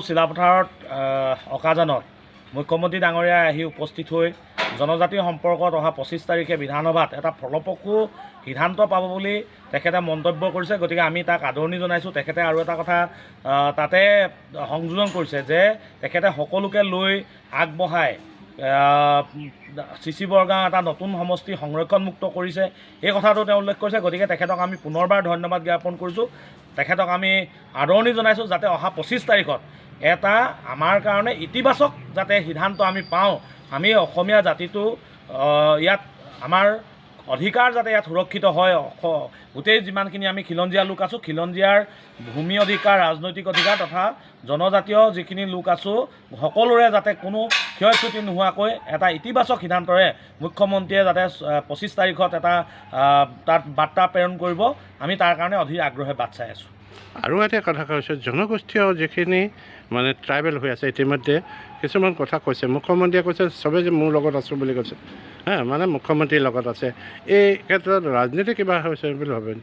চিলাপথাৰত অকাজানত মুখ্যমন্ত্ৰী ডাঙৰীয়াই আহি উপস্থিত হৈ জনজাতি সম্পৰ্কত অহা 25 তাৰিখে বিধানসভাত এটা ফলপ্ৰসূ সিদ্ধান্ত পাব বুলি তেখেতে মন্তব্য কৰিছে। গতিকে আমি তাক আদৰণি জনাইছোঁ। তেখেতে আৰু এটা কথা তাতে সংযোজন কৰিছে যে তেখেতে সকলোকে লৈ আগবঢ়াই চিচি বৰগাঁও এটা নতুন সমষ্টি সংৰক্ষণমুক্ত কৰিছে, এই কথাটো তেওঁ উল্লেখ কৰিছে। গতিকে তেখেতক আমি পুনৰবাৰ ধন্যবাদ জ্ঞাপন কৰিছোঁ। তেখেতক আমি আদৰণি জনাইছোঁ যাতে অহা 25 তাৰিখত এটা আমাৰ কাৰণে ইতিবাচক যাতে সিদ্ধান্ত আমি পাওঁ, আমি অসমীয়া জাতিটো ইয়াত আমাৰ অধিকাৰ যাতে ইয়াত সুৰক্ষিত হয়। গোটেই যিমানখিনি আমি খিলঞ্জীয়া লোক আছোঁ, খিলঞ্জীয়াৰ ভূমি অধিকাৰ, ৰাজনৈতিক অধিকাৰ তথা জনজাতীয় যিখিনি লোক আছোঁ, সকলোৰে যাতে কোনো ক্ষয় ক্ষতি নোহোৱাকৈ এটা ইতিবাচক সিদ্ধান্তৰে মুখ্যমন্ত্ৰীয়ে যাতে 25 তাৰিখত এটা তাত বাৰ্তা প্ৰেৰণ কৰিব, আমি তাৰ কাৰণে অধীৰ আগ্ৰহে বাট চাই আছোঁ। আৰু এটা কথা কৈছোঁ, জনগোষ্ঠীয় যিখিনি মানে ট্ৰাইবেল হৈ আছে ইতিমধ্যে কিছুমান কথা কৈছে। মুখ্যমন্ত্ৰীয়ে কৈছে চবেই যে মোৰ লগত আছোঁ বুলি কৈছে, মানে মুখ্যমন্ত্ৰীৰ লগত আছে। এই ক্ষেত্ৰত ৰাজনীতি কিবা হৈছে বুলি ভাবেন?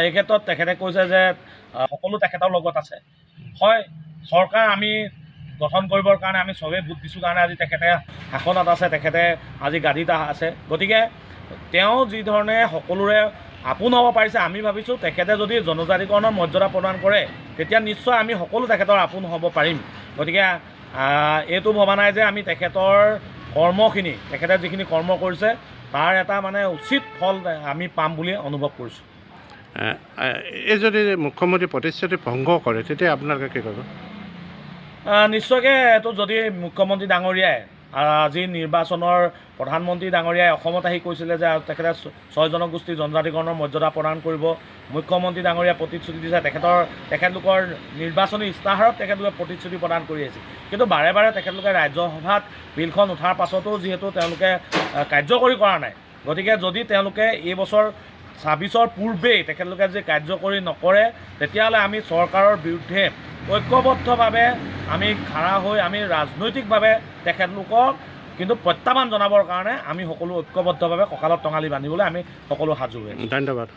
এই ক্ষেত্ৰত তেখেতে কৈছে যে সকলো তেখেতৰ লগত আছে। হয়, চৰকাৰ আমি গঠন কৰিবৰ কাৰণে আমি চবেই ভোট দিছোঁ কাৰণে আজি তেখেতে শাসনত আছে, তেখেতে আজি গাদীত আছে। গতিকে তেওঁ যি ধৰণে সকলোৰে আপোন হ'ব পাৰিছে, আমি ভাবিছোঁ তেখেতে যদি জনজাতিকৰণৰ মৰ্যাদা প্ৰদান কৰে তেতিয়া নিশ্চয় আমি সকলো তেখেতৰ আপোন হ'ব পাৰিম। গতিকে এইটো ভবা নাই যে আমি তেখেতৰ কৰ্মখিনি, তেখেতে যিখিনি কৰ্ম কৰিছে তাৰ এটা মানে উচিত ফল আমি পাম বুলি অনুভৱ কৰিছোঁ। এই যদি মুখ্যমন্ত্ৰী প্ৰতিশ্ৰুতি ভংগ কৰে তেতিয়া আপোনালোকে কি কৰিব? নিশ্চয়কৈ এইটো যদি মুখ্যমন্ত্ৰী ডাঙৰীয়াই আজি নিৰ্বাচনৰ প্ৰধানমন্ত্ৰী ডাঙৰীয়াই অসমত আহি কৈছিলে যে তেখেতে 6 জনগোষ্ঠীৰ জনজাতিকৰণৰ মৰ্যাদা প্ৰদান কৰিব, মুখ্যমন্ত্ৰী ডাঙৰীয়াই প্ৰতিশ্ৰুতি দিছে। তেখেতলোকৰ নিৰ্বাচনী ইস্তাহাৰত তেখেতলোকে প্ৰতিশ্ৰুতি প্ৰদান কৰি আহিছে, কিন্তু বাৰে বাৰে তেখেতলোকে ৰাজ্যসভাত বিলখন উঠাৰ পাছতো যিহেতু তেওঁলোকে কাৰ্যকৰী কৰা নাই। গতিকে যদি তেওঁলোকে এই বছৰ 26ৰ পূৰ্বেই তেখেতলোকে যদি কাৰ্যকৰী নকৰে তেতিয়াহ'লে আমি চৰকাৰৰ বিৰুদ্ধে ঐক্যবদ্ধভাৱে আমি খাৰা হৈ আমি ৰাজনৈতিকভাৱে তেখেতলোকক কিন্তু প্ৰত্যাহ্বান জনাবৰ কাৰণে আমি সকলো ঐক্যবদ্ধভাৱে কঁকালত টঙালি বান্ধিবলৈ আমি সকলো সাজু হৈ আছোঁ। ধন্যবাদ।